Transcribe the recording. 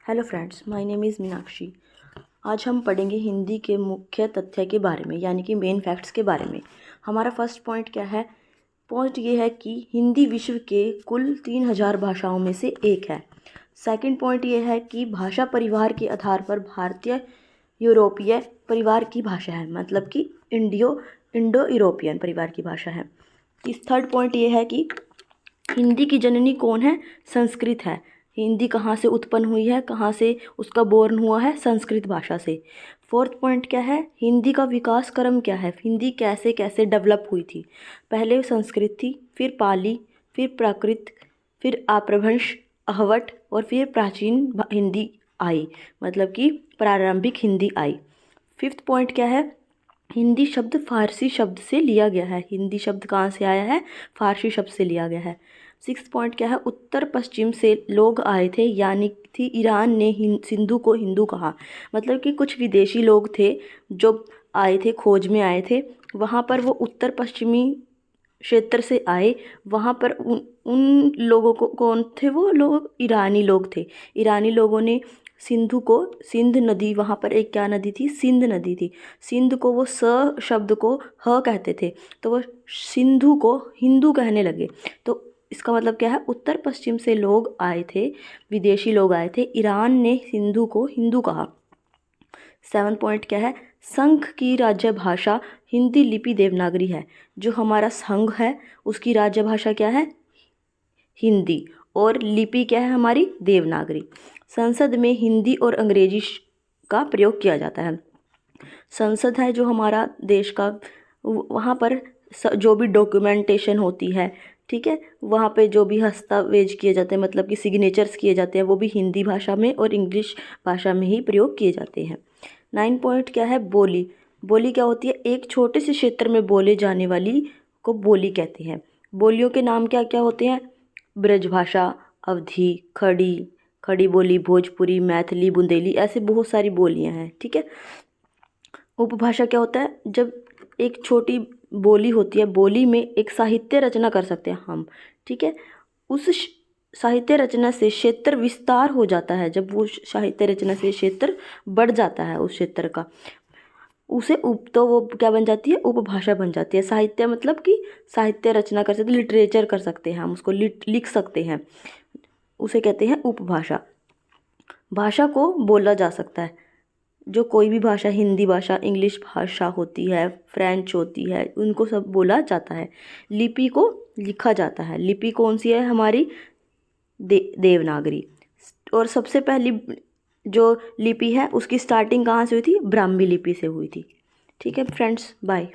Hello friends, my name is Meenakshi. आज हम पढ़ेंगे हिंदी के मुख्य तथ्य के बारे में, यानी कि मेन फैक्ट्स के बारे में। हमारा फर्स्ट पॉइंट क्या है? पॉइंट ये है कि हिंदी विश्व के कुल 3000 भाषाओं में से एक है। सेकंड पॉइंट ये है कि भाषा परिवार के आधार पर भारतीय यूरोपीय परिवार की भाषा है, मतलब कि इंडो यूरोपियन परिवार की भाषा है। इस थर्ड पॉइंट ये है कि हिंदी की जननी कौन है? संस्कृत है। हिंदी कहाँ से उत्पन्न हुई है, कहाँ से उसका बोर्न हुआ है? संस्कृत भाषा से। फोर्थ पॉइंट क्या है? हिंदी का विकास क्रम क्या है? हिंदी कैसे कैसे डेवलप हुई थी? पहले संस्कृत थी, फिर पाली, फिर प्राकृत, फिर आप्रभंश, अहवट और फिर प्राचीन हिंदी आई, मतलब कि प्रारंभिक हिंदी आई। फिफ्थ पॉइंट क्या है? हिंदी शब्द फारसी शब्द से लिया गया है। हिंदी शब्द कहाँ से आया है? फारसी शब्द से लिया गया है। सिक्स पॉइंट क्या है? उत्तर पश्चिम से लोग आए थे, यानी थी ईरान ने सिंधु को हिंदू कहा। मतलब कि कुछ विदेशी लोग थे जो आए थे, खोज में आए थे। वहाँ पर वो उत्तर पश्चिमी क्षेत्र से आए। वहाँ पर उन लोगों को, कौन थे वो लोग? ईरानी लोग थे। ईरानी लोगों ने सिंधु को, सिंध नदी, वहाँ पर एक क्या नदी थी? सिंध नदी थी। सिंध को वो स शब्द को ह कहते थे, तो वो सिंधु को हिंदू कहने लगे। तो इसका मतलब क्या है? उत्तर पश्चिम से लोग आए थे, विदेशी लोग आए थे, ईरान ने सिंधु को हिंदू कहा। सेवन पॉइंट क्या है? संघ की राज्य भाषा हिंदी लिपि देवनागरी है। जो हमारा संघ है उसकी राज्य भाषा क्या है? हिंदी। और लिपि क्या है हमारी? देवनागरी। संसद में हिंदी और अंग्रेजी का प्रयोग किया जाता है। संसद है जो हमारा देश का, वहाँ पर जो भी डॉक्यूमेंटेशन होती है, ठीक है, वहाँ पे जो भी दस्तावेज किए जाते हैं, मतलब कि सिग्नेचर्स किए जाते हैं, वो भी हिंदी भाषा में और इंग्लिश भाषा में ही प्रयोग किए जाते हैं। 9 पॉइंट क्या है? बोली। बोली क्या होती है? एक छोटे से क्षेत्र में बोले जाने वाली को बोली कहते हैं। बोलियों के नाम क्या क्या होते हैं? ब्रजभाषा, अवधी, खड़ी, खड़ी बोली, भोजपुरी, मैथिली, बुंदेली, ऐसे बहुत सारी बोलियां हैं, ठीक है। उपभाषा क्या होता है? जब एक छोटी बोली होती है, बोली में एक साहित्य रचना कर सकते हैं हम, ठीक है। उस साहित्य रचना से क्षेत्र विस्तार हो जाता है। जब वो साहित्य रचना से क्षेत्र बढ़ जाता है उस क्षेत्र का, उसे तो वो क्या बन जाती है? उपभाषा बन जाती है। साहित्य मतलब कि साहित्य रचना कर सकते, लिटरेचर कर सकते हैं हम, उसको लिख सकते हैं, उसे कहते हैं उपभाषा। भाषा को बोला जा सकता है। जो कोई भी भाषा, हिंदी भाषा, इंग्लिश भाषा होती है, फ्रेंच होती है, उनको सब बोला जाता है। लिपि को लिखा जाता है। लिपि कौन सी है हमारी? देवनागरी। और सबसे पहली जो लिपि है उसकी स्टार्टिंग कहाँ से हुई थी? ब्राह्मी लिपि से हुई थी। ठीक है फ्रेंड्स, बाय।